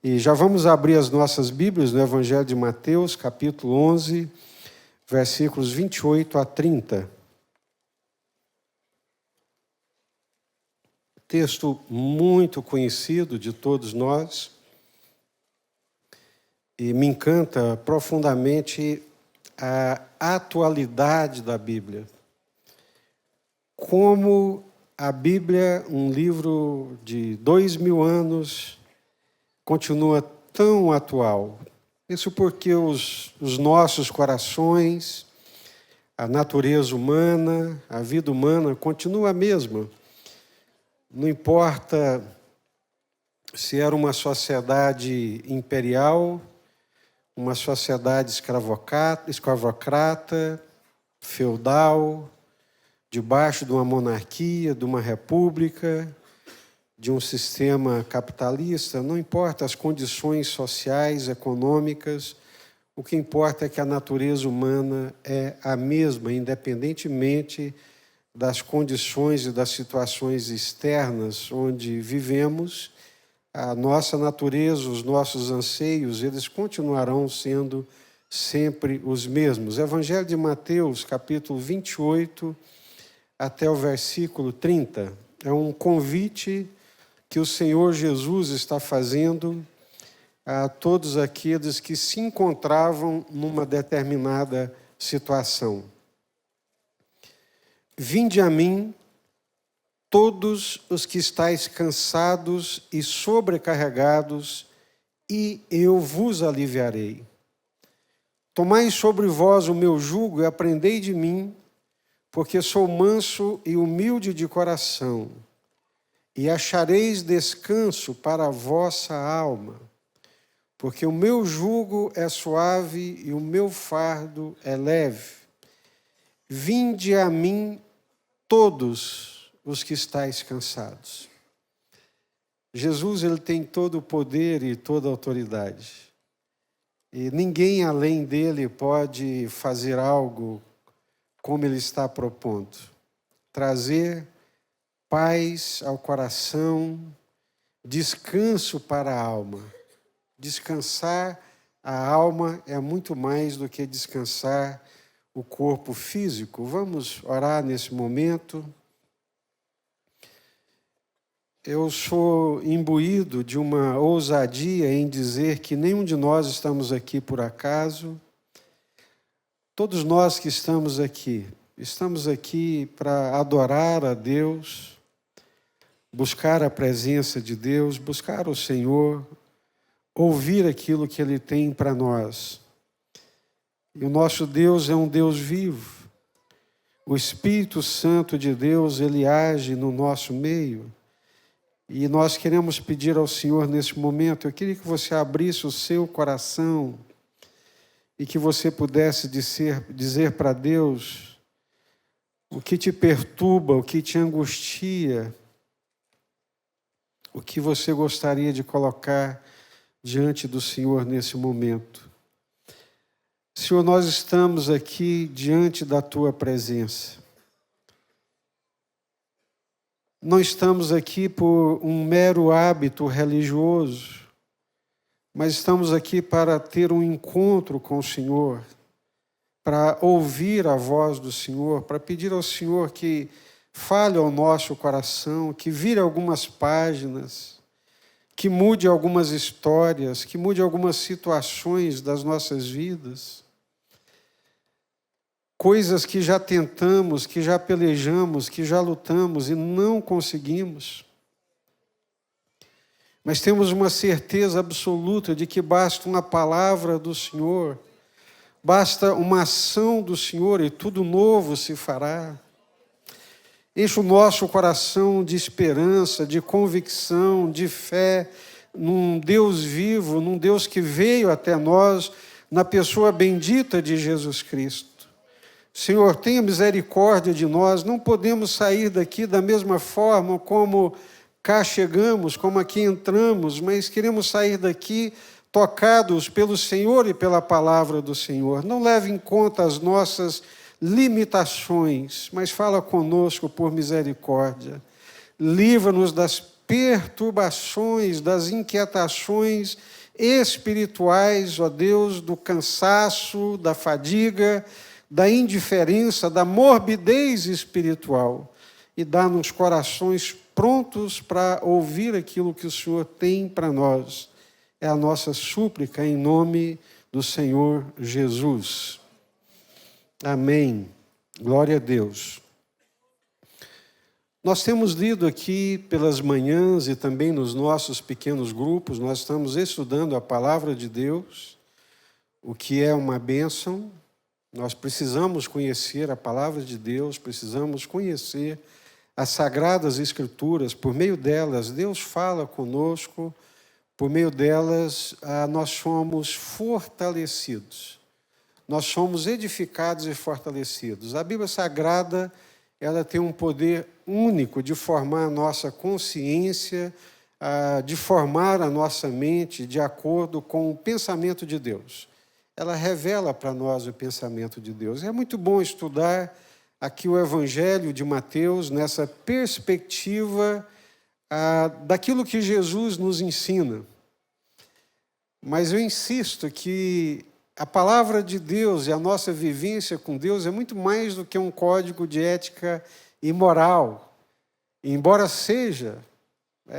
E já vamos abrir as nossas Bíblias no Evangelho de Mateus, capítulo 11, versículos 28 a 30. Texto muito conhecido de todos nós. E me encanta profundamente a atualidade da Bíblia. Como a Bíblia, um livro de 2000 anos, continua tão atual. Isso porque os nossos corações, a natureza humana, a vida humana continua a mesma. Não importa se era uma sociedade imperial, uma sociedade escravocrata, feudal, debaixo de uma monarquia, de uma república, de um sistema capitalista, não importa as condições sociais, econômicas, o que importa é que a natureza humana é a mesma, independentemente das condições e das situações externas onde vivemos. A nossa natureza, os nossos anseios, eles continuarão sendo sempre os mesmos. Evangelho de Mateus, capítulo 28, até o versículo 30, é um convite que o Senhor Jesus está fazendo a todos aqueles que se encontravam numa determinada situação. Vinde a mim, todos os que estáis cansados e sobrecarregados, e eu vos aliviarei. Tomai sobre vós o meu jugo e aprendei de mim, porque sou manso e humilde de coração, e achareis descanso para a vossa alma, porque o meu jugo é suave e o meu fardo é leve. Vinde a mim todos os que estáis cansados. Jesus, ele tem todo o poder e toda a autoridade. E ninguém além dele pode fazer algo como ele está propondo. Trazer paz ao coração, descanso para a alma. Descansar a alma é muito mais do que descansar o corpo físico. Vamos orar nesse momento. Eu sou imbuído de uma ousadia em dizer que nenhum de nós estamos aqui por acaso. Todos nós que estamos aqui para adorar a Deus, buscar a presença de Deus, buscar o Senhor, ouvir aquilo que Ele tem para nós. E o nosso Deus é um Deus vivo. O Espírito Santo de Deus, Ele age no nosso meio. E nós queremos pedir ao Senhor nesse momento, eu queria que você abrisse o seu coração e que você pudesse dizer para Deus o que te perturba, o que te angustia, o que você gostaria de colocar diante do Senhor nesse momento. Senhor, nós estamos aqui diante da Tua presença. Não estamos aqui por um mero hábito religioso, mas estamos aqui para ter um encontro com o Senhor, para ouvir a voz do Senhor, para pedir ao Senhor que fale ao nosso coração, que vire algumas páginas, que mude algumas histórias, que mude algumas situações das nossas vidas. Coisas que já tentamos, que já pelejamos, que já lutamos e não conseguimos. Mas temos uma certeza absoluta de que basta uma palavra do Senhor, basta uma ação do Senhor e tudo novo se fará. Enche o nosso coração de esperança, de convicção, de fé num Deus vivo, num Deus que veio até nós na pessoa bendita de Jesus Cristo. Senhor, tenha misericórdia de nós, não podemos sair daqui da mesma forma como cá chegamos, como aqui entramos, mas queremos sair daqui tocados pelo Senhor e pela palavra do Senhor. Não leve em conta as nossas limitações, mas fala conosco por misericórdia. Livra-nos das perturbações, das inquietações espirituais, ó Deus, do cansaço, da fadiga, da indiferença, da morbidez espiritual, e dá-nos corações prontos para ouvir aquilo que o Senhor tem para nós. É a nossa súplica em nome do Senhor Jesus. Amém. Glória a Deus. Nós temos lido aqui pelas manhãs e também nos nossos pequenos grupos, nós estamos estudando a palavra de Deus, o que é uma bênção. Nós precisamos conhecer a palavra de Deus, precisamos conhecer as Sagradas Escrituras. Por meio delas, Deus fala conosco, por meio delas, nós somos fortalecidos. Nós somos edificados e fortalecidos. A Bíblia Sagrada, ela tem um poder único de formar a nossa consciência, de formar a nossa mente de acordo com o pensamento de Deus. Ela revela para nós o pensamento de Deus. É muito bom estudar aqui o Evangelho de Mateus nessa perspectiva daquilo que Jesus nos ensina. Mas eu insisto que a palavra de Deus e a nossa vivência com Deus é muito mais do que um código de ética e moral. E embora seja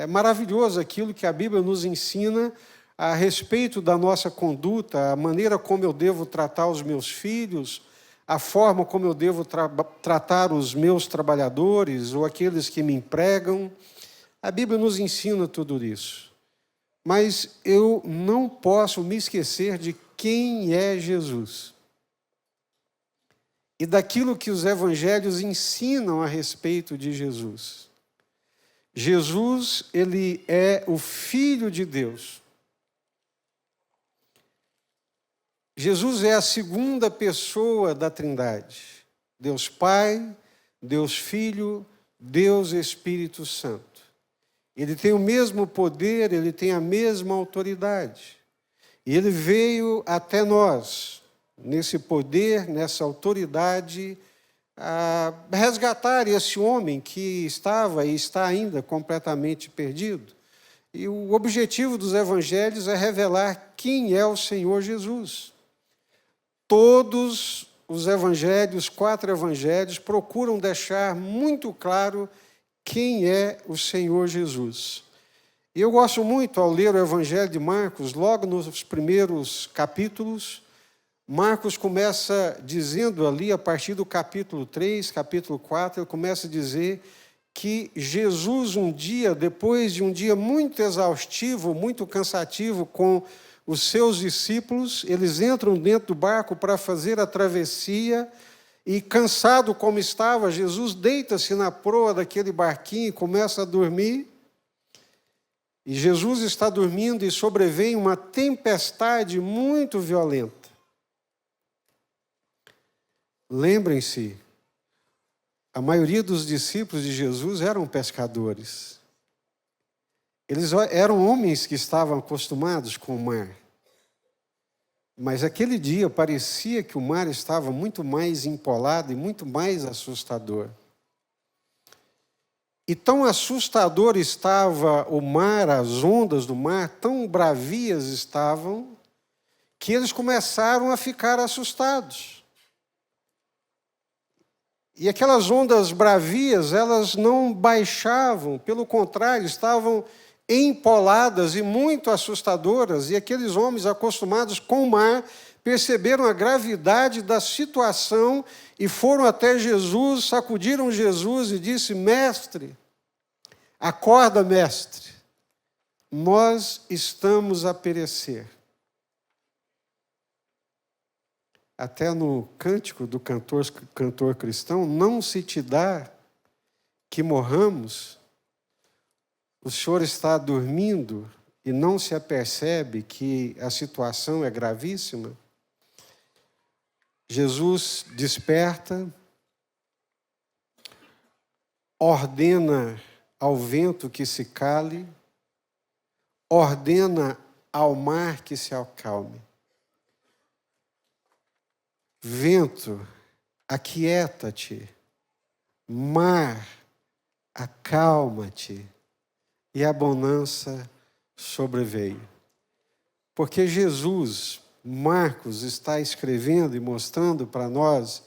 maravilhoso aquilo que a Bíblia nos ensina a respeito da nossa conduta, a maneira como eu devo tratar os meus filhos, a forma como eu devo tratar os meus trabalhadores ou aqueles que me empregam. A Bíblia nos ensina tudo isso. Mas eu não posso me esquecer de quem é Jesus e daquilo que os evangelhos ensinam a respeito de Jesus. Jesus, ele é o Filho de Deus. Jesus é a segunda pessoa da Trindade. Deus Pai, Deus Filho, Deus Espírito Santo. Ele tem o mesmo poder, ele tem a mesma autoridade. E ele veio até nós, nesse poder, nessa autoridade, a resgatar esse homem que estava e está ainda completamente perdido. E o objetivo dos evangelhos é revelar quem é o Senhor Jesus. Todos os evangelhos, 4 evangelhos, procuram deixar muito claro quem é o Senhor Jesus. E eu gosto muito, ao ler o Evangelho de Marcos, logo nos primeiros capítulos, Marcos começa dizendo ali, a partir do capítulo 3, capítulo 4, ele começa a dizer que Jesus um dia, depois de um dia muito exaustivo, muito cansativo com os seus discípulos, eles entram dentro do barco para fazer a travessia, e cansado como estava, Jesus deita-se na proa daquele barquinho e começa a dormir. E Jesus está dormindo e sobrevém uma tempestade muito violenta. Lembrem-se, a maioria dos discípulos de Jesus eram pescadores. Eles eram homens que estavam acostumados com o mar. Mas aquele dia parecia que o mar estava muito mais empolado e muito mais assustador. E tão assustador estava o mar, as ondas do mar, tão bravias estavam, que eles começaram a ficar assustados. E aquelas ondas bravias, elas não baixavam, pelo contrário, estavam empoladas e muito assustadoras, e aqueles homens acostumados com o mar perceberam a gravidade da situação e foram até Jesus, sacudiram Jesus e disse: Mestre, acorda, mestre, nós estamos a perecer. Até no cântico do cantor cristão, não se te dá que morramos. O senhor está dormindo e não se apercebe que a situação é gravíssima? Jesus desperta, ordena ao vento que se cale, ordena ao mar que se acalme. Vento, aquieta-te. Mar, acalma-te. e a bonança sobreveio. Porque Jesus, Marcos está escrevendo e mostrando para nós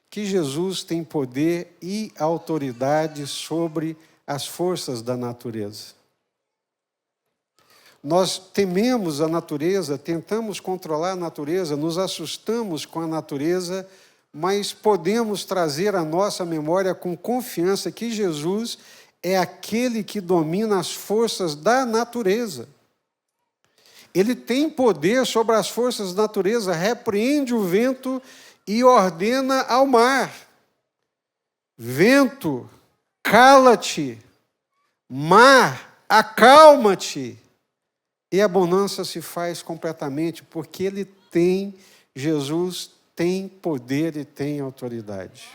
que Jesus tem poder e autoridade sobre as forças da natureza. Nós tememos a natureza, tentamos controlar a natureza, nos assustamos com a natureza, mas podemos trazer à nossa memória com confiança que Jesus é aquele que domina as forças da natureza. Ele tem poder sobre as forças da natureza, repreende o vento e ordena ao mar: vento, cala-te, mar, acalma-te. E a bonança se faz completamente, porque Jesus tem poder e tem autoridade.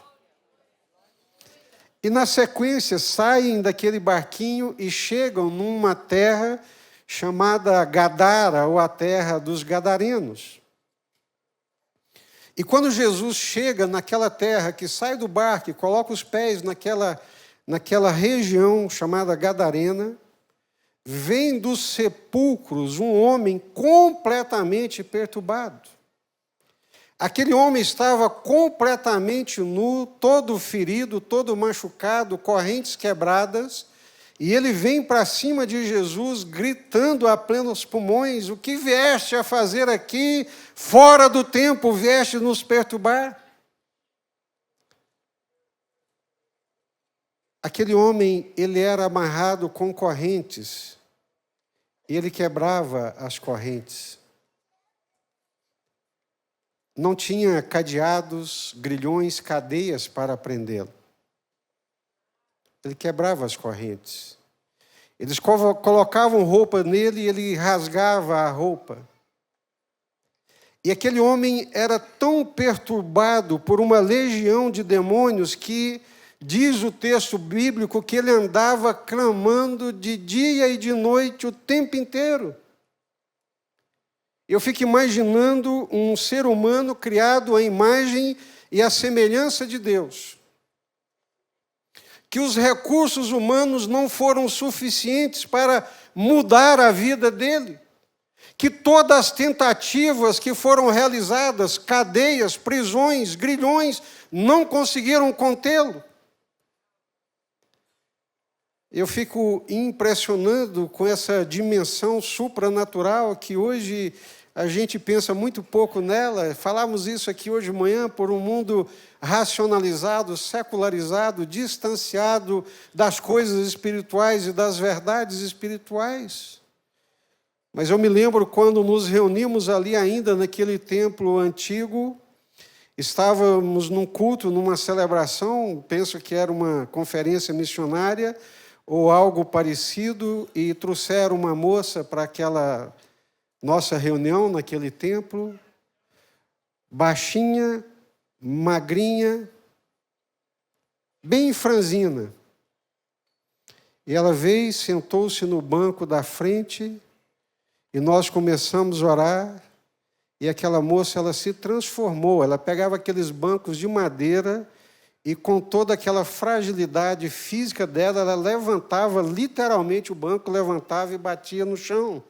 E na sequência saem daquele barquinho e chegam numa terra chamada Gadara, ou a terra dos Gadarenos. E quando Jesus chega naquela terra, que sai do barco e coloca os pés naquela região chamada Gadarena, vem dos sepulcros um homem completamente perturbado. Aquele homem estava completamente nu, todo ferido, todo machucado, correntes quebradas, e ele vem para cima de Jesus, gritando a plenos pulmões: o que vieste a fazer aqui, fora do tempo, vieste nos perturbar? Aquele homem, ele era amarrado com correntes, e ele quebrava as correntes. Não tinha cadeados, grilhões, cadeias para prendê-lo. Ele quebrava as correntes. Eles colocavam roupa nele e ele rasgava a roupa. E aquele homem era tão perturbado por uma legião de demônios que diz o texto bíblico que ele andava clamando de dia e de noite o tempo inteiro. Eu fico imaginando um ser humano criado à imagem e à semelhança de Deus, que os recursos humanos não foram suficientes para mudar a vida dele, que todas as tentativas que foram realizadas, cadeias, prisões, grilhões, não conseguiram contê-lo. Eu fico impressionado com essa dimensão supranatural que hoje a gente pensa muito pouco nela. Falamos isso aqui hoje de manhã, por um mundo racionalizado, secularizado, distanciado das coisas espirituais e das verdades espirituais. Mas eu me lembro quando nos reunimos ali ainda naquele templo antigo, estávamos num culto, numa celebração, penso que era uma conferência missionária, ou algo parecido, e trouxeram uma moça para aquela nossa reunião naquele templo, baixinha, magrinha, bem franzina. E ela veio, sentou-se no banco da frente, e nós começamos a orar, e aquela moça, ela se transformou, ela pegava aqueles bancos de madeira, e com toda aquela fragilidade física dela, ela levantava literalmente o banco, levantava e batia no chão.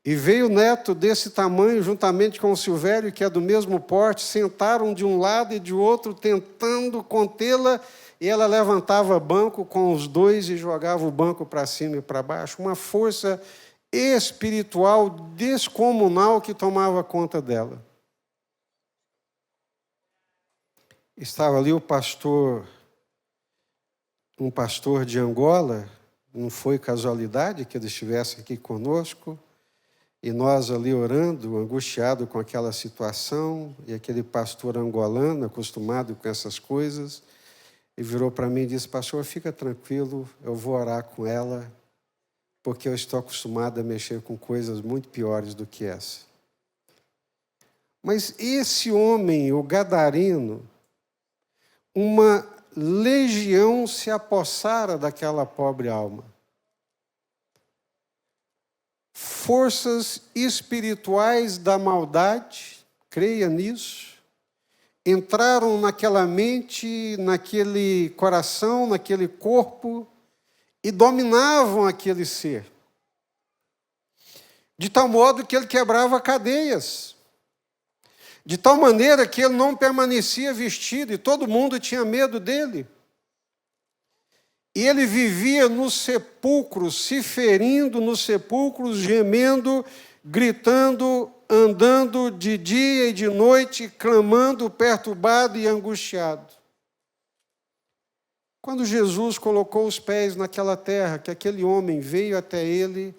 E veio o neto desse tamanho, juntamente com o Silvério, que é do mesmo porte, sentaram de um lado e de outro, tentando contê-la, e ela levantava o banco com os dois e jogava o banco para cima e para baixo. Uma força espiritual descomunal que tomava conta dela. Estava ali o pastor, um pastor de Angola, não foi casualidade que ele estivesse aqui conosco, e nós ali orando, angustiado com aquela situação, e aquele pastor angolano, acostumado com essas coisas, e virou para mim e disse: pastor, fica tranquilo, eu vou orar com ela, porque eu estou acostumado a mexer com coisas muito piores do que essa. Mas esse homem, o gadareno, uma legião se apossara daquela pobre alma. Forças espirituais da maldade, creia nisso, entraram naquela mente, naquele coração, naquele corpo, e dominavam aquele ser. De tal modo que ele quebrava cadeias. De tal maneira que ele não permanecia vestido e todo mundo tinha medo dele. E ele vivia nos sepulcros, se ferindo nos sepulcros, gemendo, gritando, andando de dia e de noite, clamando, perturbado e angustiado. Quando Jesus colocou os pés naquela terra, que aquele homem veio até ele,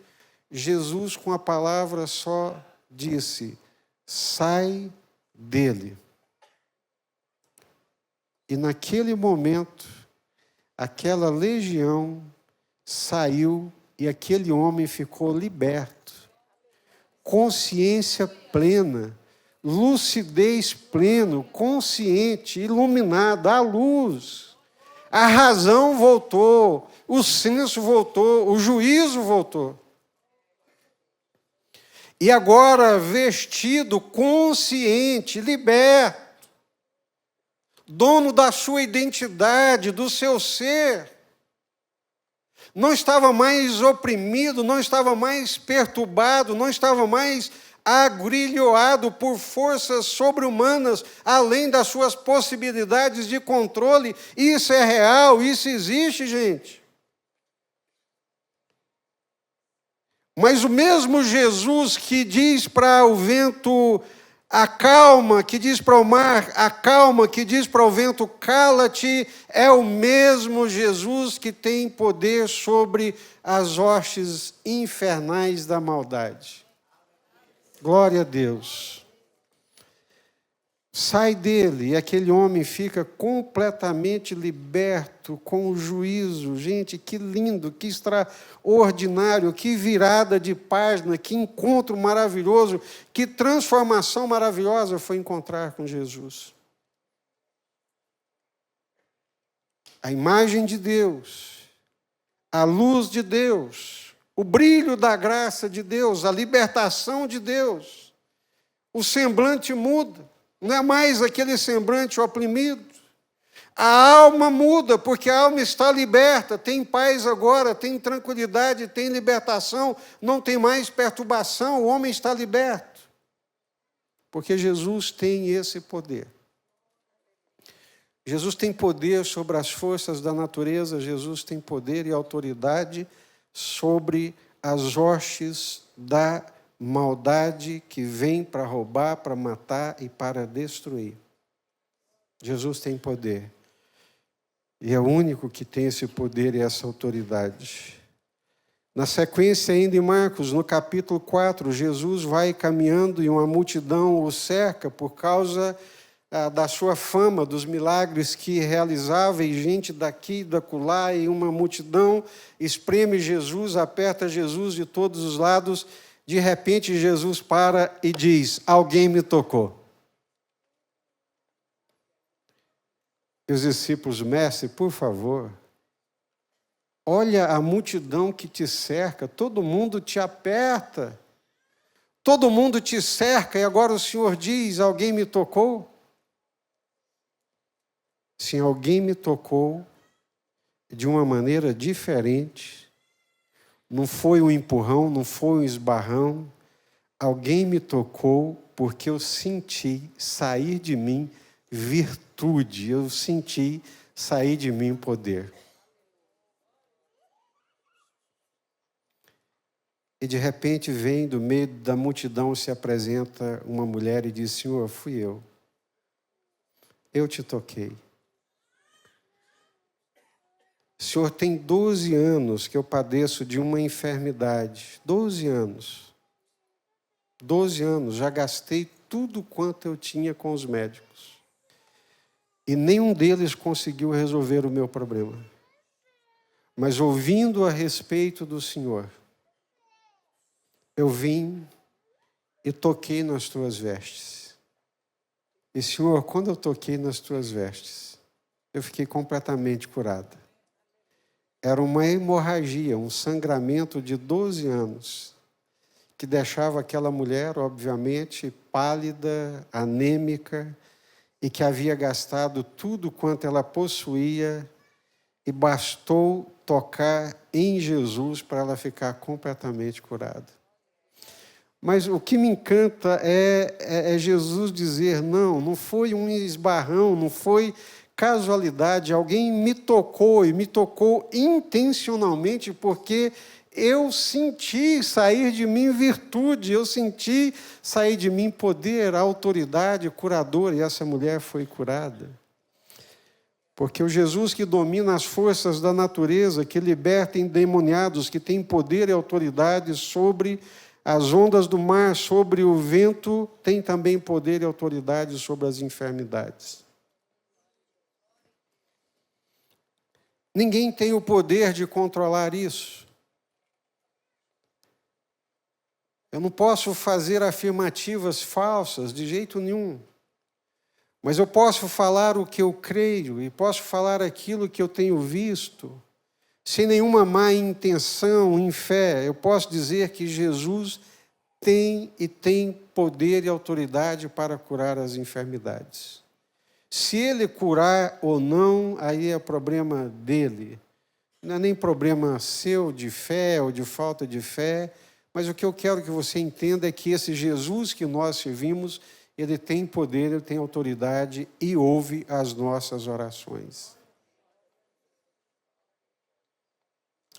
Jesus, com a palavra só, disse: sai dele. E naquele momento, aquela legião saiu e aquele homem ficou liberto. Consciência plena, lucidez plena, consciente, iluminado, à luz. A razão voltou, o senso voltou, o juízo voltou. E agora, vestido, consciente, liberto, dono da sua identidade, do seu ser, não estava mais oprimido, não estava mais perturbado, não estava mais agrilhoado por forças sobre-humanas, além das suas possibilidades de controle. Isso é real, isso existe, gente. Mas o mesmo Jesus que diz para o vento acalma, que diz para o mar acalma, que diz para o vento cala-te, é o mesmo Jesus que tem poder sobre as hostes infernais da maldade. Glória a Deus. Sai dele e aquele homem fica completamente liberto com o juízo. Gente, que lindo, que extraordinário, que virada de página, que encontro maravilhoso, que transformação maravilhosa foi encontrar com Jesus. A imagem de Deus, a luz de Deus, o brilho da graça de Deus, a libertação de Deus. O semblante muda. Não é mais aquele semblante oprimido. A alma muda, porque a alma está liberta, tem paz agora, tem tranquilidade, tem libertação, não tem mais perturbação, o homem está liberto. Porque Jesus tem esse poder. Jesus tem poder sobre as forças da natureza, Jesus tem poder e autoridade sobre as hostes da maldade que vem para roubar, para matar e para destruir. Jesus tem poder. E é o único que tem esse poder e essa autoridade. Na sequência, ainda em Marcos, no capítulo 4, Jesus vai caminhando e uma multidão o cerca por causa da sua fama, dos milagres que realizava, e gente daqui e dacolá, e uma multidão espreme Jesus, aperta Jesus de todos os lados. De repente, Jesus para e diz: alguém me tocou. E os discípulos: mestre, por favor, olha a multidão que te cerca, todo mundo te aperta, todo mundo te cerca, e agora o Senhor diz: alguém me tocou? Sim, alguém me tocou de uma maneira diferente. Não foi um empurrão, não foi um esbarrão. Alguém me tocou porque eu senti sair de mim virtude, eu senti sair de mim poder. E de repente vem do meio da multidão, se apresenta uma mulher e diz: Senhor, fui eu. Eu te toquei. Senhor, tem 12 anos que eu padeço de uma enfermidade. 12 anos. 12 anos. Já gastei tudo quanto eu tinha com os médicos. E nenhum deles conseguiu resolver o meu problema. Mas ouvindo a respeito do Senhor, eu vim e toquei nas tuas vestes. E, Senhor, quando eu toquei nas tuas vestes, eu fiquei completamente curada. Era uma hemorragia, um sangramento de 12 anos, que deixava aquela mulher, obviamente, pálida, anêmica, e que havia gastado tudo quanto ela possuía, e bastou tocar em Jesus para ela ficar completamente curada. Mas o que me encanta é Jesus dizer, não foi um esbarrão, não foi casualidade, alguém me tocou e me tocou intencionalmente porque eu senti sair de mim virtude, eu senti sair de mim poder, autoridade curadora, e essa mulher foi curada. Porque o Jesus que domina as forças da natureza, que liberta endemoniados, que tem poder e autoridade sobre as ondas do mar, sobre o vento, tem também poder e autoridade sobre as enfermidades. Ninguém tem o poder de controlar isso. Eu não posso fazer afirmativas falsas de jeito nenhum. Mas eu posso falar o que eu creio e posso falar aquilo que eu tenho visto, sem nenhuma má intenção, em fé. Eu posso dizer que Jesus tem poder e autoridade para curar as enfermidades. Se ele curar ou não, aí é problema dele. Não é nem problema seu de fé ou de falta de fé, mas o que eu quero que você entenda é que esse Jesus que nós servimos, ele tem poder, ele tem autoridade e ouve as nossas orações.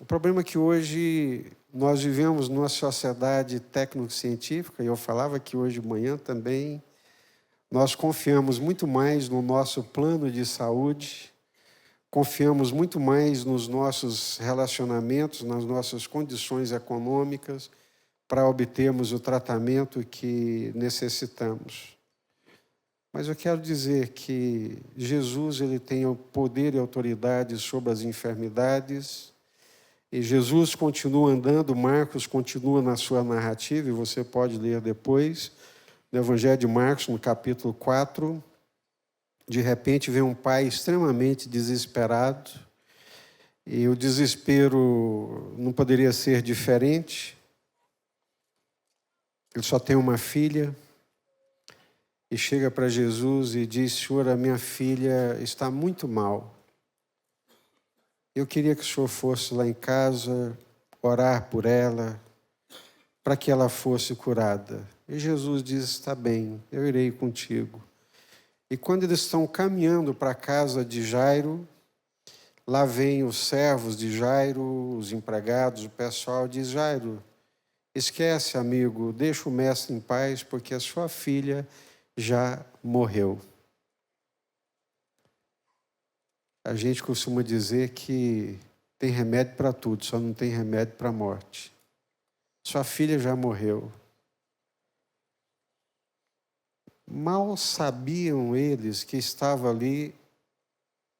O problema é que hoje nós vivemos numa sociedade técnico-científica, e eu falava que hoje de manhã também, nós confiamos muito mais no nosso plano de saúde, confiamos muito mais nos nossos relacionamentos, nas nossas condições econômicas, para obtermos o tratamento que necessitamos. Mas eu quero dizer que Jesus ele tem o poder e autoridade sobre as enfermidades, e Jesus continua andando, Marcos continua na sua narrativa, e você pode ler depois, no Evangelho de Marcos, no capítulo 4, de repente vem um pai extremamente desesperado, e o desespero não poderia ser diferente. Ele só tem uma filha, e chega para Jesus e diz, Senhor, a minha filha está muito mal. Eu queria que o Senhor fosse lá em casa, orar por ela, para que ela fosse curada. E Jesus diz, está bem, eu irei contigo. E quando eles estão caminhando para a casa de Jairo, lá vêm os servos de Jairo, os empregados, o pessoal diz, Jairo, esquece, amigo, deixa o mestre em paz, porque a sua filha já morreu. A gente costuma dizer que tem remédio para tudo, só não tem remédio para a morte. Sua filha já morreu. Mal sabiam eles que estava ali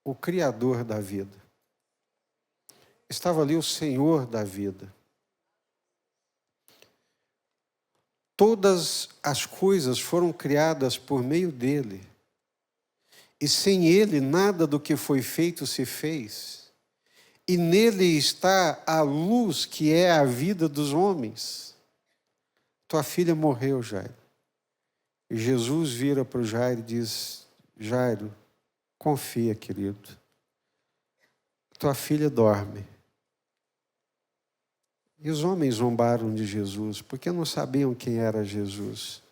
o Criador da vida. Estava ali o Senhor da vida. Todas as coisas foram criadas por meio dele. E sem ele, nada do que foi feito se fez. E nele está a luz que é a vida dos homens. Tua filha morreu, Jairo. E Jesus vira para o Jairo e diz, Jairo, confia, querido. Tua filha dorme. E os homens zombaram de Jesus, porque não sabiam quem era Jesus.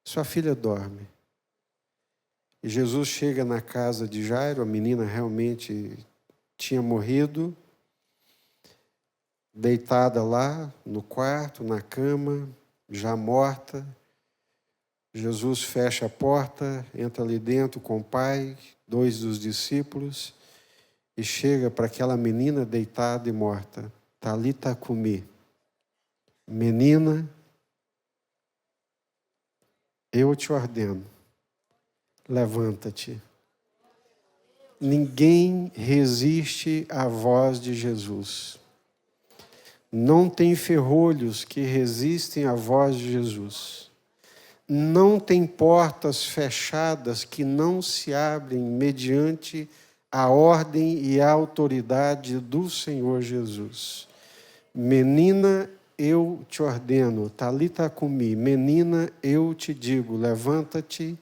Sua filha dorme. E Jesus chega na casa de Jairo, a menina realmente tinha morrido, deitada lá no quarto, na cama, já morta. Jesus fecha a porta, entra ali dentro com o pai, 2 dos discípulos, e chega para aquela menina deitada e morta. Talita cumi. Menina, eu te ordeno, levanta-te. Ninguém resiste à voz de Jesus. Não tem ferrolhos que resistem à voz de Jesus. Não tem portas fechadas que não se abrem mediante a ordem e a autoridade do Senhor Jesus. Menina, eu te ordeno, talita cumi, menina, eu te digo, levanta-te.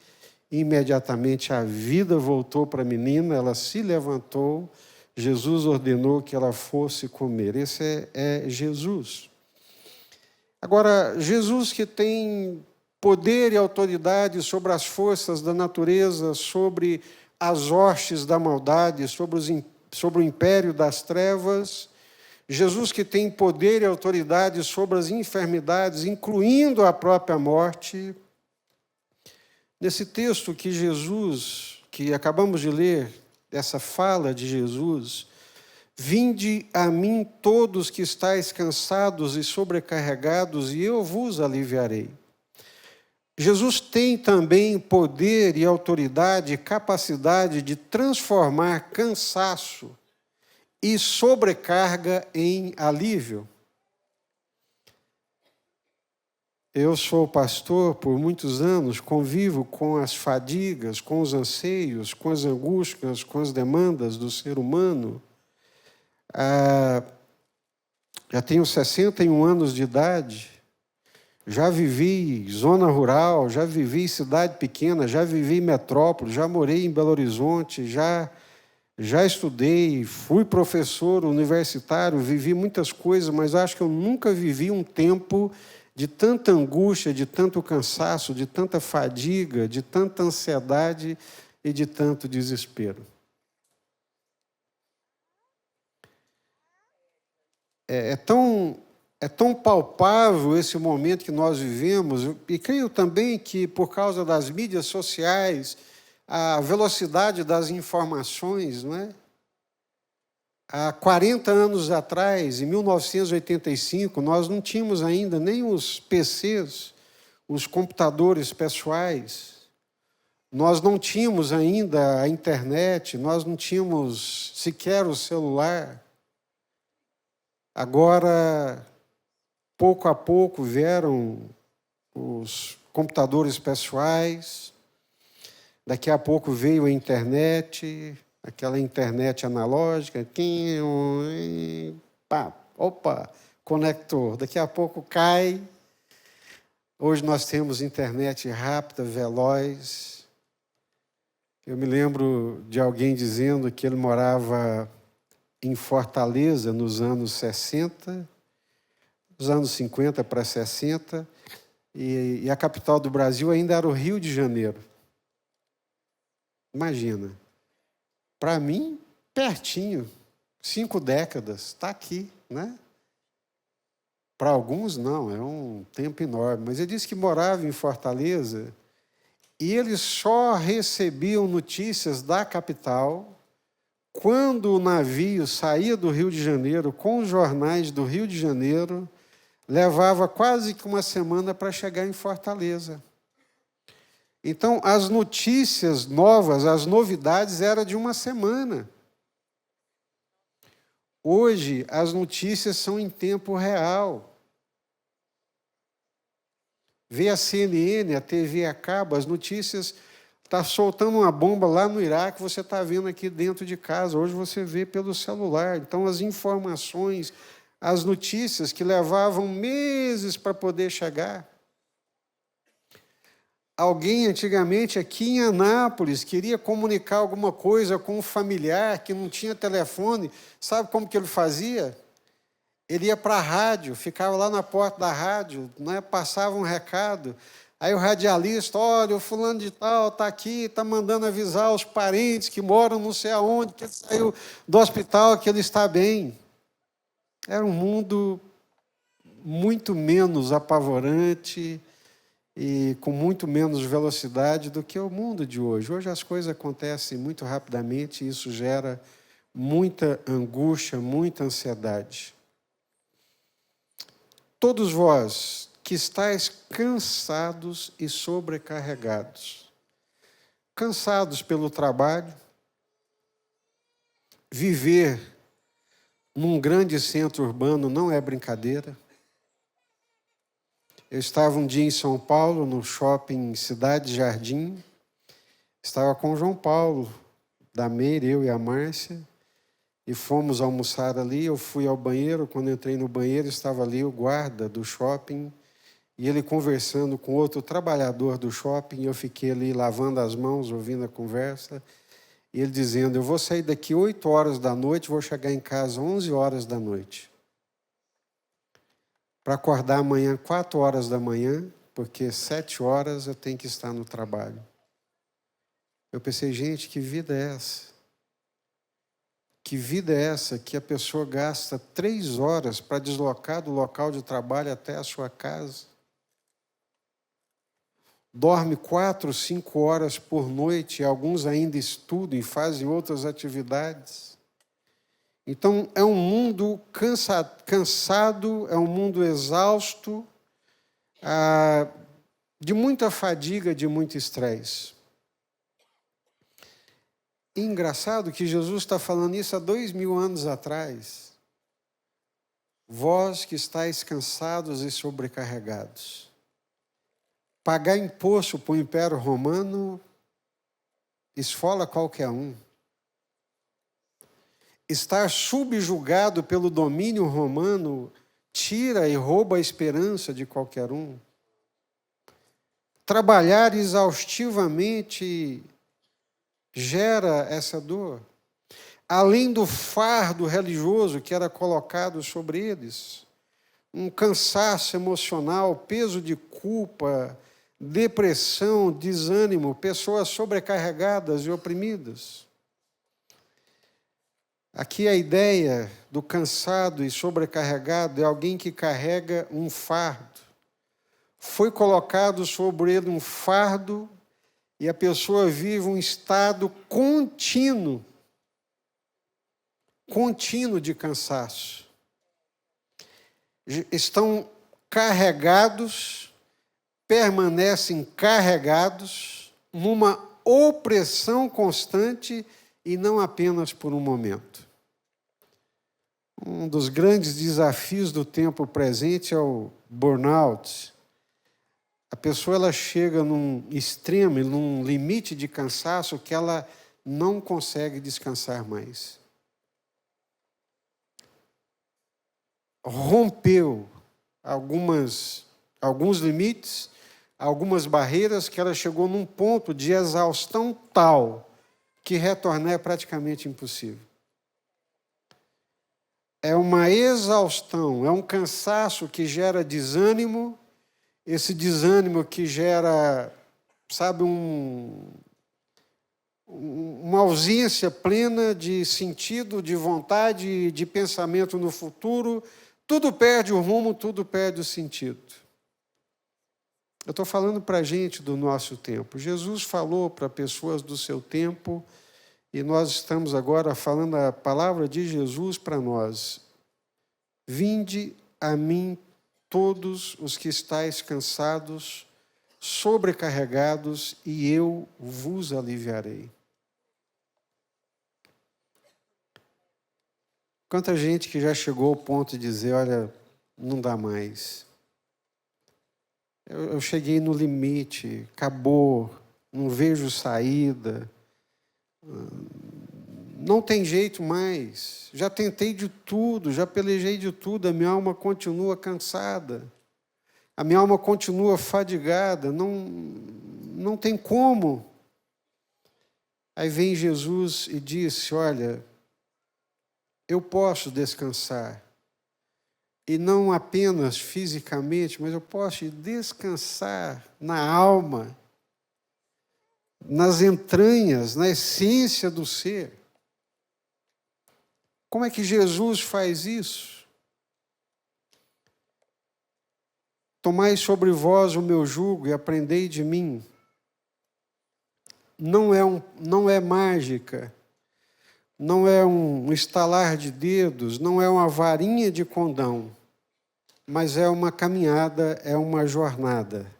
Imediatamente a vida voltou para a menina, ela se levantou, Jesus ordenou que ela fosse comer. Esse é Jesus. Agora, Jesus que tem poder e autoridade sobre as forças da natureza, sobre as hostes da maldade, sobre o império das trevas, Jesus que tem poder e autoridade sobre as enfermidades, incluindo a própria morte. Nesse texto que Jesus, que acabamos de ler, essa fala de Jesus, vinde a mim todos que estáis cansados e sobrecarregados, e eu vos aliviarei. Jesus tem também poder e autoridade e capacidade de transformar cansaço e sobrecarga em alívio. Eu sou pastor por muitos anos, convivo com as fadigas, com os anseios, com as angústias, com as demandas do ser humano. Já tenho 61 anos de idade. Já vivi zona rural, já vivi cidade pequena, já vivi metrópole, já morei em Belo Horizonte, já estudei, fui professor universitário, vivi muitas coisas, mas acho que eu nunca vivi um tempo de tanta angústia, de tanto cansaço, de tanta fadiga, de tanta ansiedade e de tanto desespero. É tão palpável esse momento que nós vivemos, e creio também que, por causa das mídias sociais, a velocidade das informações, não é? Há 40 anos atrás, em 1985, nós não tínhamos ainda nem os PCs, os computadores pessoais, nós não tínhamos ainda a internet, nós não tínhamos sequer o celular. Agora, pouco a pouco vieram os computadores pessoais, daqui a pouco veio a internet, aquela internet analógica, conector, daqui a pouco cai. Hoje nós temos internet rápida, veloz. Eu me lembro de alguém dizendo que ele morava em Fortaleza nos anos 60, dos anos 50 para 60, e a capital do Brasil ainda era o Rio de Janeiro. Imagina. Para mim, pertinho, 5 décadas, está aqui, né? Para alguns, não, é um tempo enorme. Mas ele disse que morava em Fortaleza e eles só recebiam notícias da capital quando o navio saía do Rio de Janeiro, com os jornais do Rio de Janeiro, levava quase que uma semana para chegar em Fortaleza. Então, as notícias novas, as novidades, eram de uma semana. Hoje, as notícias são em tempo real. Vê a CNN, a TV a cabo, as notícias, está soltando uma bomba lá no Iraque, você está vendo aqui dentro de casa. Hoje você vê pelo celular. Então, as informações, as notícias que levavam meses para poder chegar. Alguém antigamente aqui em Anápolis queria comunicar alguma coisa com um familiar que não tinha telefone. Sabe como que ele fazia? Ele ia para a rádio, ficava lá na porta da rádio, né, passava um recado. Aí o radialista, olha, o fulano de tal está aqui, está mandando avisar os parentes que moram não sei aonde, que ele saiu do hospital, que ele está bem. Era um mundo muito menos apavorante e com muito menos velocidade do que o mundo de hoje. Hoje as coisas acontecem muito rapidamente e isso gera muita angústia, muita ansiedade. Todos vós que estáis cansados e sobrecarregados, cansados pelo trabalho, viver num grande centro urbano não é brincadeira. Eu estava um dia em São Paulo, no shopping Cidade Jardim, estava com o João Paulo, da Meire, eu e a Márcia, e fomos almoçar ali. Eu fui ao banheiro, quando entrei no banheiro, estava ali o guarda do shopping, e ele conversando com outro trabalhador do shopping, eu fiquei ali lavando as mãos, ouvindo a conversa, E ele dizendo, eu vou sair daqui 8 horas da noite, vou chegar em casa 11 horas da noite. Para acordar amanhã 4 horas da manhã, porque 7 horas eu tenho que estar no trabalho. Eu pensei, gente, que vida é essa? Que vida é essa que a pessoa gasta 3 horas para deslocar do local de trabalho até a sua casa? Dorme 4, 5 horas por noite, e alguns ainda estudam e fazem outras atividades. Então, é um mundo cansado, é um mundo exausto, de muita fadiga, de muito estresse. E engraçado que Jesus está falando isso há 2000 anos atrás. Vós que estáis cansados e sobrecarregados. Pagar imposto para o Império Romano esfola qualquer um. Estar subjugado pelo domínio romano tira e rouba a esperança de qualquer um. Trabalhar exaustivamente gera essa dor. Além do fardo religioso que era colocado sobre eles, um cansaço emocional, peso de culpa, depressão, desânimo, pessoas sobrecarregadas e oprimidas. Aqui a ideia do cansado e sobrecarregado é alguém que carrega um fardo. Foi colocado sobre ele um fardo e a pessoa vive um estado contínuo de cansaço. Estão carregados, permanecem carregados numa opressão constante e não apenas por um momento. Um dos grandes desafios do tempo presente é o burnout. A pessoa ela chega num extremo, num limite de cansaço que ela não consegue descansar mais. Rompeu alguns limites, algumas barreiras, que ela chegou num ponto de exaustão tal que retornar é praticamente impossível. É uma exaustão, é um cansaço que gera desânimo, esse desânimo que gera, sabe, uma ausência plena de sentido, de vontade, de pensamento no futuro. Tudo perde o rumo, tudo perde o sentido. Eu estou falando para a gente do nosso tempo. Jesus falou para pessoas do seu tempo e nós estamos agora falando a palavra de Jesus para nós. Vinde a mim todos os que estáis cansados, sobrecarregados, e eu vos aliviarei. Quanta gente que já chegou ao ponto de dizer, olha, não dá mais. Eu cheguei no limite, acabou, não vejo saída, não tem jeito mais, já tentei de tudo, já pelejei de tudo, a minha alma continua cansada, a minha alma continua fadigada, não tem como. Aí vem Jesus e disse, olha, eu posso descansar, e não apenas fisicamente, mas eu posso descansar na alma, nas entranhas, na essência do ser. Como é que Jesus faz isso? Tomai sobre vós o meu jugo e aprendei de mim. Não é mágica, não é um estalar de dedos, não é uma varinha de condão, mas é uma caminhada, é uma jornada.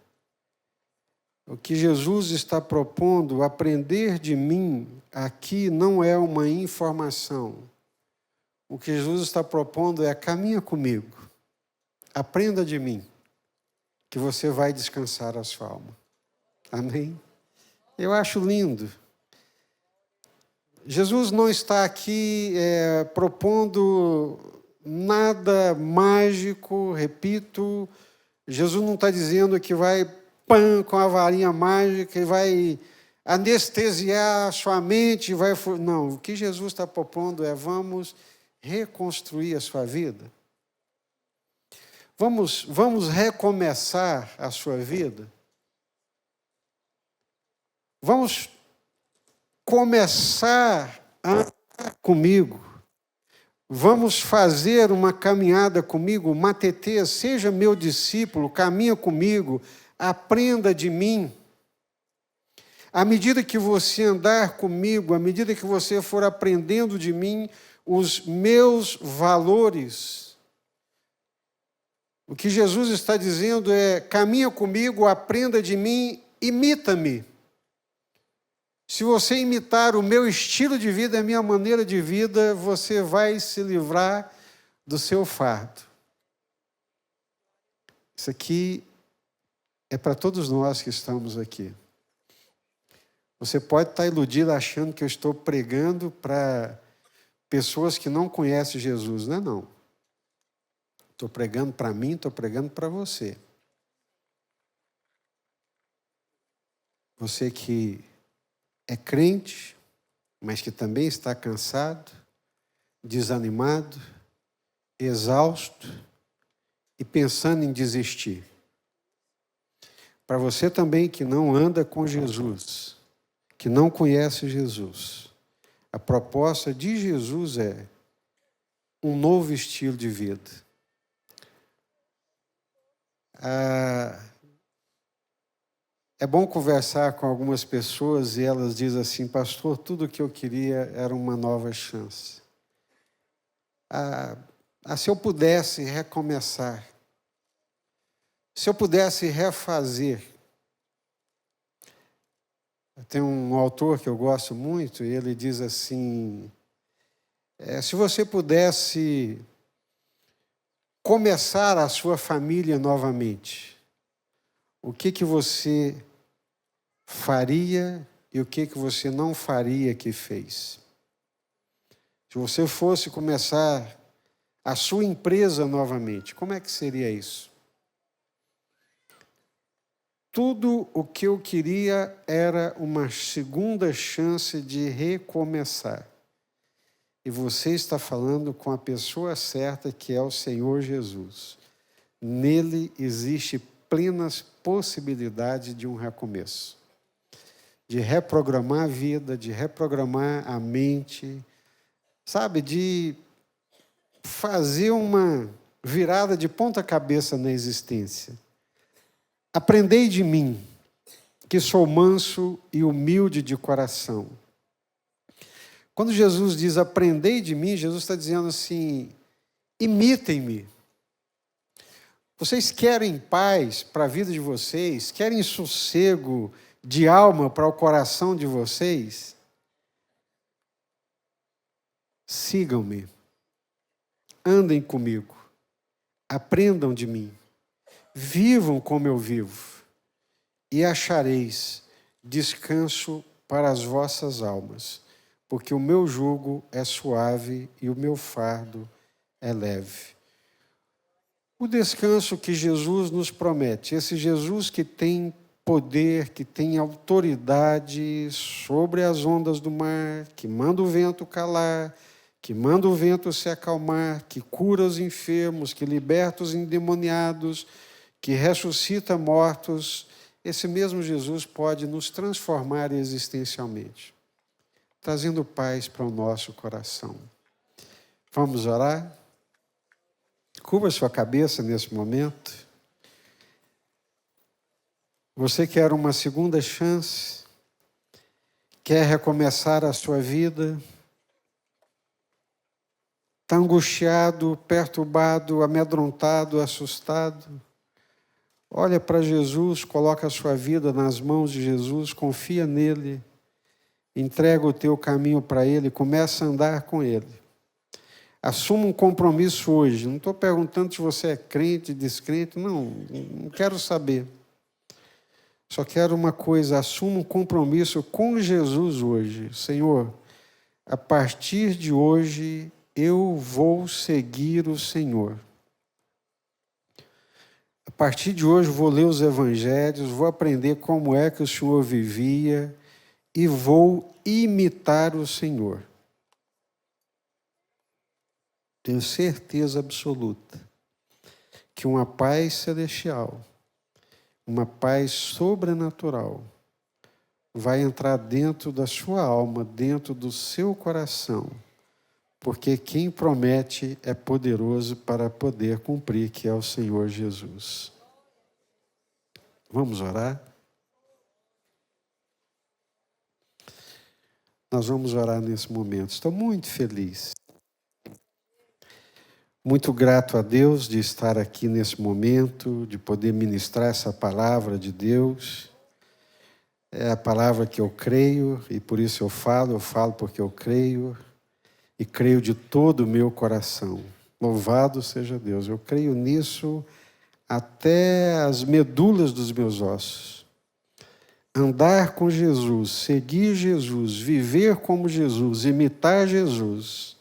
O que Jesus está propondo, aprender de mim, aqui não é uma informação. O que Jesus está propondo é caminha comigo, aprenda de mim, que você vai descansar a sua alma. Amém? Eu acho lindo. Jesus não está aqui propondo nada mágico, repito. Jesus não está dizendo que vai com a varinha mágica e vai anestesiar sua mente. Não, o que Jesus está propondo é: vamos reconstruir a sua vida. Vamos recomeçar a sua vida. Vamos começar a andar comigo. Vamos fazer uma caminhada comigo. Matetê, seja meu discípulo, caminha comigo, aprenda de mim. À medida que você andar comigo, à medida que você for aprendendo de mim os meus valores, o que Jesus está dizendo é: caminha comigo, aprenda de mim, imita-me. Se você imitar o meu estilo de vida, a minha maneira de vida, você vai se livrar do seu fardo. Isso aqui é para todos nós que estamos aqui. Você pode estar iludido achando que eu estou pregando para pessoas que não conhecem Jesus. Não é não. Estou pregando para mim, estou pregando para você. Você que é crente, mas que também está cansado, desanimado, exausto e pensando em desistir. Para você também que não anda com Jesus, que não conhece Jesus, a proposta de Jesus é um novo estilo de vida. É bom conversar com algumas pessoas e elas dizem assim: pastor, tudo o que eu queria era uma nova chance. Se eu pudesse recomeçar, se eu pudesse refazer. Tem um autor que eu gosto muito e ele diz assim: se você pudesse começar a sua família novamente, o que você faria e o que você não faria que fez? Se você fosse começar a sua empresa novamente, como é que seria isso? Tudo o que eu queria era uma segunda chance de recomeçar. E você está falando com a pessoa certa, que é o Senhor Jesus. Nele existe plenas possibilidades de um recomeço. De reprogramar a vida, de reprogramar a mente, sabe? De fazer uma virada de ponta cabeça na existência. Aprendei de mim, que sou manso e humilde de coração. Quando Jesus diz aprendei de mim, Jesus está dizendo assim: imitem-me. Vocês querem paz para a vida de vocês? Querem sossego de alma para o coração de vocês? Sigam-me, andem comigo, aprendam de mim, vivam como eu vivo, e achareis descanso para as vossas almas, porque o meu jugo é suave e o meu fardo é leve. O descanso que Jesus nos promete, esse Jesus que tem poder, que tem autoridade sobre as ondas do mar, que manda o vento calar, que manda o vento se acalmar, que cura os enfermos, que liberta os endemoniados, que ressuscita mortos, esse mesmo Jesus pode nos transformar existencialmente, trazendo paz para o nosso coração. Vamos orar? Curva sua cabeça nesse momento. Você quer uma segunda chance? Quer recomeçar a sua vida? Está angustiado, perturbado, amedrontado, assustado? Olha para Jesus, coloca a sua vida nas mãos de Jesus, confia nele, entrega o teu caminho para ele, começa a andar com ele. Assuma um compromisso hoje. Não estou perguntando se você é crente, descrente, não quero saber. Só quero uma coisa: assuma um compromisso com Jesus hoje. Senhor, a partir de hoje eu vou seguir o Senhor. A partir de hoje vou ler os evangelhos, vou aprender como é que o Senhor vivia e vou imitar o Senhor. Tenho certeza absoluta que uma paz celestial, uma paz sobrenatural, vai entrar dentro da sua alma, dentro do seu coração, porque quem promete é poderoso para poder cumprir, que é o Senhor Jesus. Vamos orar? Nós vamos orar nesse momento. Estou muito feliz. Muito grato a Deus de estar aqui nesse momento, de poder ministrar essa palavra de Deus. É a palavra que eu creio e por isso eu falo porque eu creio e creio de todo o meu coração. Louvado seja Deus, eu creio nisso até as medulas dos meus ossos. Andar com Jesus, seguir Jesus, viver como Jesus, imitar Jesus,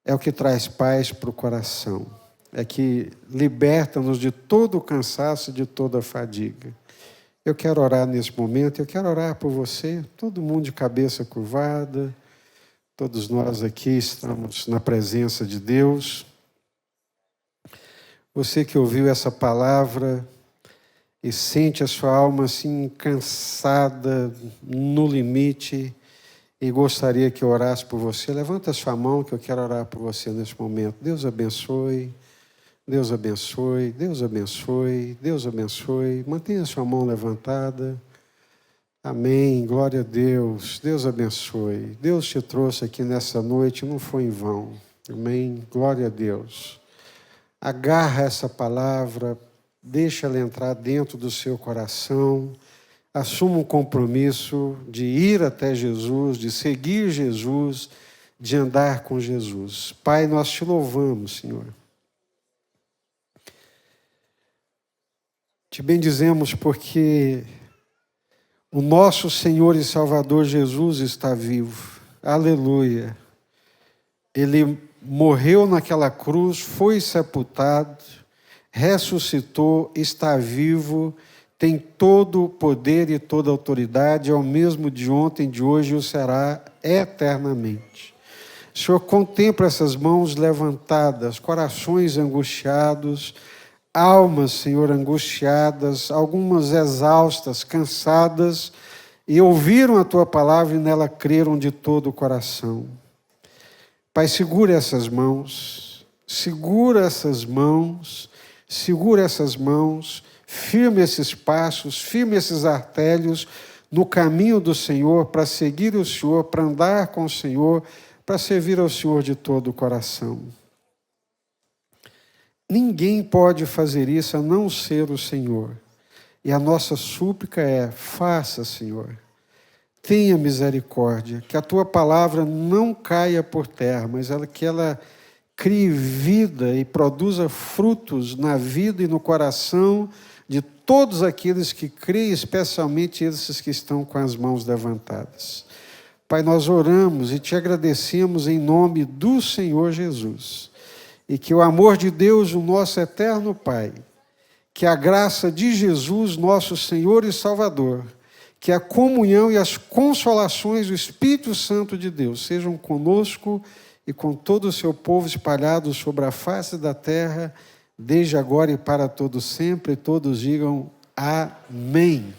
é o que traz paz para o coração. É que liberta-nos de todo o cansaço, de toda a fadiga. Eu quero orar nesse momento, eu quero orar por você, todo mundo de cabeça curvada, todos nós aqui estamos na presença de Deus. Você que ouviu essa palavra e sente a sua alma assim cansada, no limite, e gostaria que eu orasse por você, levanta a sua mão que eu quero orar por você nesse momento. Deus abençoe, Deus abençoe, Deus abençoe, Deus abençoe. Mantenha a sua mão levantada. Amém, glória a Deus, Deus abençoe. Deus te trouxe aqui nessa noite, não foi em vão. Amém, glória a Deus. Agarra essa palavra, deixa ela entrar dentro do seu coração. Assuma um compromisso de ir até Jesus, de seguir Jesus, de andar com Jesus. Pai, nós te louvamos, Senhor. Te bendizemos porque o nosso Senhor e Salvador Jesus está vivo. Aleluia. Ele morreu naquela cruz, foi sepultado, ressuscitou, está vivo, tem todo o poder e toda a autoridade, é o mesmo de ontem, de hoje e o será eternamente. O Senhor contempla essas mãos levantadas, corações angustiados, almas, Senhor, angustiadas, algumas exaustas, cansadas, e ouviram a Tua palavra e nela creram de todo o coração. Pai, segura essas mãos, segura essas mãos, segura essas mãos, firme esses passos, firme esses artérios no caminho do Senhor, para seguir o Senhor, para andar com o Senhor, para servir ao Senhor de todo o coração. Ninguém pode fazer isso a não ser o Senhor. E a nossa súplica é: faça, Senhor. Tenha misericórdia, que a Tua palavra não caia por terra, mas que ela crie vida e produza frutos na vida e no coração de todos aqueles que creem, especialmente esses que estão com as mãos levantadas. Pai, nós oramos e Te agradecemos em nome do Senhor Jesus. E que o amor de Deus, o nosso eterno Pai, que a graça de Jesus, nosso Senhor e Salvador, que a comunhão e as consolações do Espírito Santo de Deus sejam conosco e com todo o seu povo espalhado sobre a face da terra, desde agora e para todo sempre, e todos digam amém.